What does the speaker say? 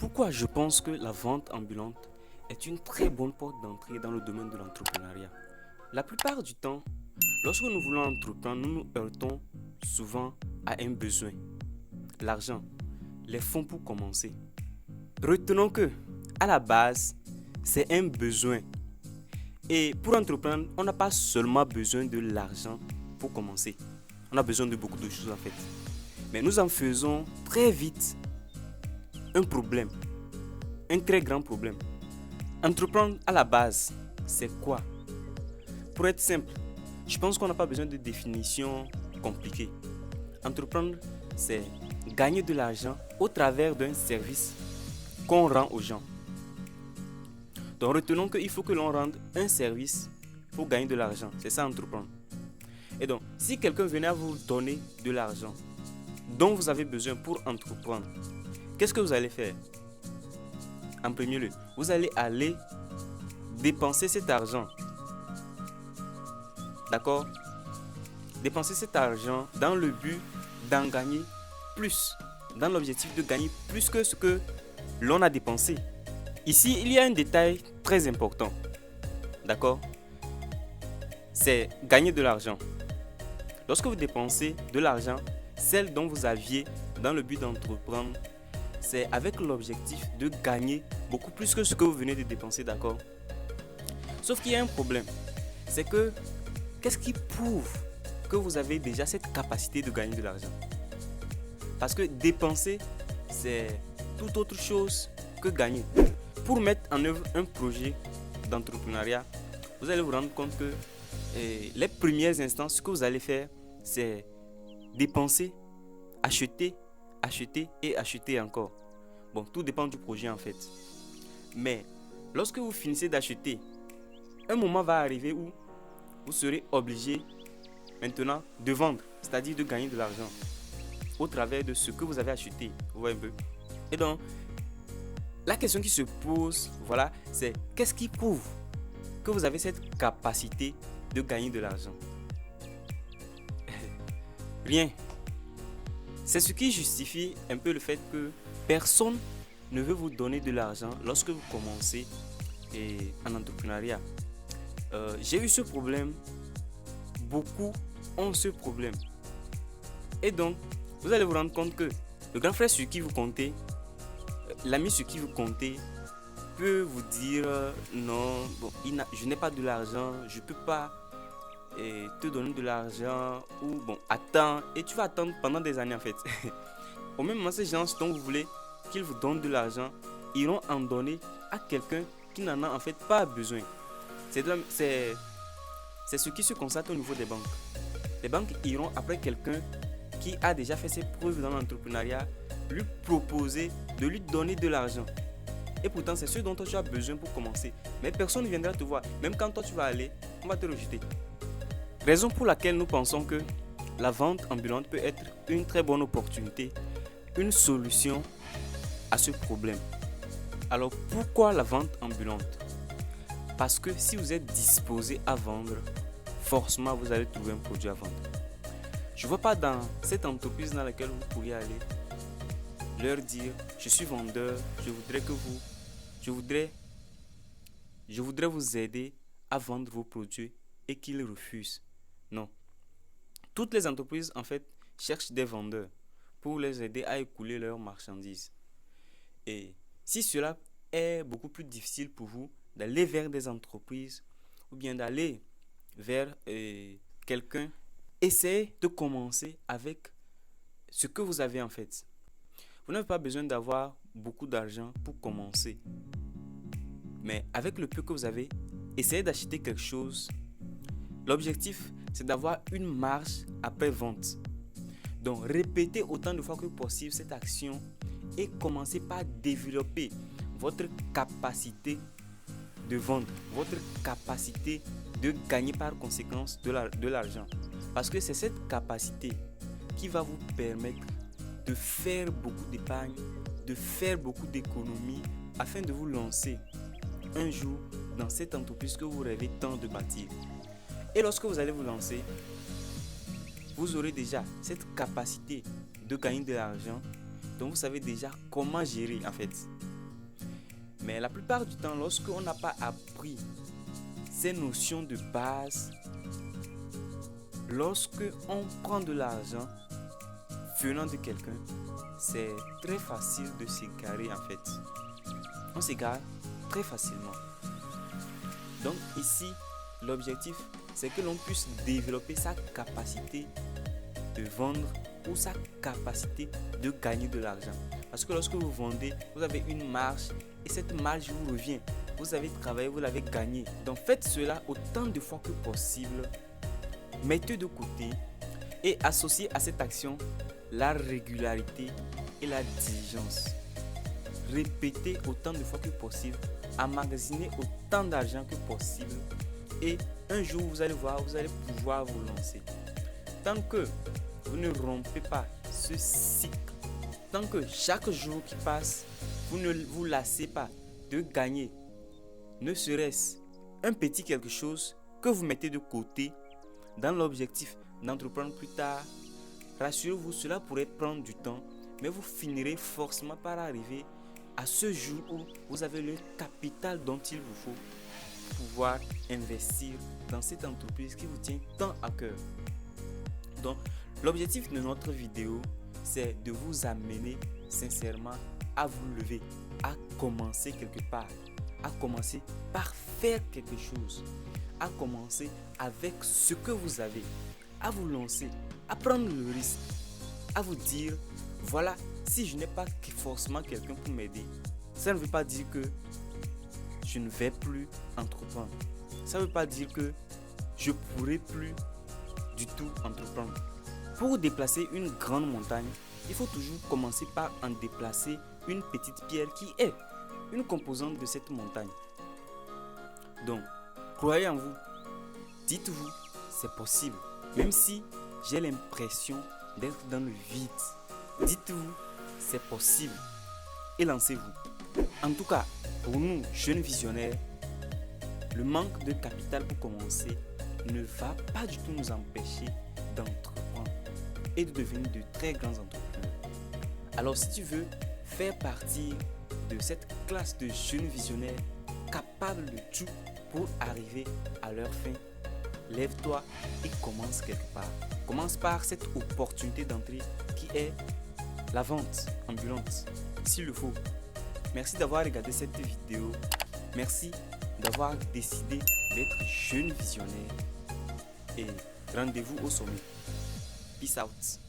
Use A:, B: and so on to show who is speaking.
A: Pourquoi je pense que la vente ambulante est une très bonne porte d'entrée dans le domaine de l'entrepreneuriat? La plupart du temps, lorsque nous voulons entreprendre, nous nous heurtons souvent à un besoin. L'argent, les fonds pour commencer. Retenons que, à la base, c'est un besoin. Et pour entreprendre, on n'a pas seulement besoin de l'argent pour commencer. On a besoin de beaucoup de choses en fait. Mais nous en faisons très vite un problème, un très grand problème. Entreprendre à la base, c'est quoi? Pour être simple, je pense qu'on n'a pas besoin de définition compliquée. Entreprendre, c'est gagner de l'argent au travers d'un service qu'on rend aux gens. Donc retenons qu'il faut que l'on rende un service pour gagner de l'argent. C'est ça entreprendre. Et donc, si quelqu'un venait à vous donner de l'argent dont vous avez besoin pour entreprendre, qu'est-ce que vous allez faire? En premier lieu, vous allez aller dépenser cet argent. D'accord? Dépenser cet argent dans le but d'en gagner plus. Dans l'objectif de gagner plus que ce que l'on a dépensé. Ici, il y a un détail très important. D'accord? C'est gagner de l'argent. Lorsque vous dépensez de l'argent, celle dont vous aviez dans le but d'entreprendre, c'est avec l'objectif de gagner beaucoup plus que ce que vous venez de dépenser, d'accord? Sauf qu'il y a un problème. C'est que, qu'est-ce qui prouve que vous avez déjà cette capacité de gagner de l'argent? Parce que dépenser, c'est tout autre chose que gagner. Pour mettre en œuvre un projet d'entrepreneuriat, vous allez vous rendre compte que les premières instances, ce que vous allez faire, c'est dépenser, acheter et acheter encore. Bon, tout dépend du projet en fait. Mais lorsque vous finissez d'acheter, un moment va arriver où vous serez obligé maintenant de vendre, c'est-à-dire de gagner de l'argent au travers de ce que vous avez acheté. Vous voyez un peu? Et donc, la question qui se pose, voilà, c'est qu'est-ce qui prouve que vous avez cette capacité de gagner de l'argent? Rien. C'est ce qui justifie un peu le fait que personne ne veut vous donner de l'argent lorsque vous commencez en entrepreneuriat. J'ai eu ce problème. Beaucoup ont ce problème. Et donc, vous allez vous rendre compte que le grand frère sur qui vous comptez, l'ami sur qui vous comptez, peut vous dire non, bon, je n'ai pas de l'argent, je ne peux pas te donner de l'argent, ou bon, attends, et tu vas attendre pendant des années en fait. Au même moment, ces gens dont vous voulez qu'ils vous donnent de l'argent, iront en donner à quelqu'un qui n'en a en fait pas besoin. C'est ce qui se constate au niveau des banques. Les banques iront après quelqu'un qui a déjà fait ses preuves dans l'entrepreneuriat, lui proposer de lui donner de l'argent. Et pourtant, c'est ce dont toi tu as besoin pour commencer. Mais personne ne viendra te voir. Même quand toi tu vas aller, on va te rejeter. Raison pour laquelle nous pensons que la vente ambulante peut être une très bonne opportunité, une solution à ce problème. Alors pourquoi la vente ambulante? Parce que si vous êtes disposé à vendre, forcément vous allez trouver un produit à vendre. Je ne vois pas dans cette entreprise dans laquelle vous pourriez aller leur dire je suis vendeur, je voudrais vous aider à vendre vos produits et qu'ils refusent. Non. Toutes les entreprises en fait cherchent des vendeurs pour les aider à écouler leurs marchandises. Et si cela est beaucoup plus difficile pour vous d'aller vers des entreprises ou bien d'aller vers quelqu'un, essayez de commencer avec ce que vous avez en fait. Vous n'avez pas besoin d'avoir beaucoup d'argent pour commencer. Mais avec le peu que vous avez, essayez d'acheter quelque chose. L'objectif, c'est d'avoir une marge après vente. Donc, répétez autant de fois que possible cette action et commencez par développer votre capacité de vendre, votre capacité de gagner par conséquence de l'argent. Parce que c'est cette capacité qui va vous permettre de faire beaucoup d'épargne, de faire beaucoup d'économies afin de vous lancer un jour dans cette entreprise que vous rêvez tant de bâtir. Et lorsque vous allez vous lancer, vous aurez déjà cette capacité de gagner de l'argent. Donc vous savez déjà comment gérer en fait. Mais la plupart du temps, lorsqu'on n'a pas appris ces notions de base, lorsque on prend de l'argent venant de quelqu'un, c'est très facile de s'égarer en fait. On s'égare très facilement. Donc ici, l'objectif, c'est que l'on puisse développer sa capacité de vendre ou sa capacité de gagner de l'argent. Parce que lorsque vous vendez, vous avez une marge et cette marge vous revient. Vous avez travaillé, vous l'avez gagné. Donc faites cela autant de fois que possible. Mettez de côté et associez à cette action la régularité et la diligence. Répétez autant de fois que possible. Emmagasinez autant d'argent que possible. Et un jour, vous allez voir, vous allez pouvoir vous lancer. Tant que vous ne rompez pas ce cycle, tant que chaque jour qui passe, vous ne vous lassez pas de gagner, ne serait-ce un petit quelque chose que vous mettez de côté dans l'objectif d'entreprendre plus tard, rassurez-vous, cela pourrait prendre du temps, mais vous finirez forcément par arriver à ce jour où vous avez le capital dont il vous faut pour pouvoir investir dans cette entreprise qui vous tient tant à cœur. Donc, l'objectif de notre vidéo, c'est de vous amener sincèrement à vous lever, à commencer quelque part, à commencer par faire quelque chose, à commencer avec ce que vous avez, à vous lancer, à prendre le risque, à vous dire, voilà, si je n'ai pas forcément quelqu'un pour m'aider, ça ne veut pas dire que je ne vais plus entreprendre. Ça ne veut pas dire que je ne pourrai plus du tout entreprendre. Pour déplacer une grande montagne, il faut toujours commencer par en déplacer une petite pierre qui est une composante de cette montagne. Donc, croyez en vous. Dites-vous, c'est possible. Même si j'ai l'impression d'être dans le vide, dites-vous, c'est possible. Et lancez-vous. En tout cas, pour nous, jeunes visionnaires, le manque de capital pour commencer ne va pas du tout nous empêcher d'entreprendre et de devenir de très grands entrepreneurs. Alors si tu veux faire partie de cette classe de jeunes visionnaires capables de tout pour arriver à leur fin, lève-toi et commence quelque part. Commence par cette opportunité d'entrée qui est la vente ambulante, s'il le faut. Merci d'avoir regardé cette vidéo. Merci d'avoir décidé d'être jeune visionnaire. Et rendez-vous au sommet. Peace out.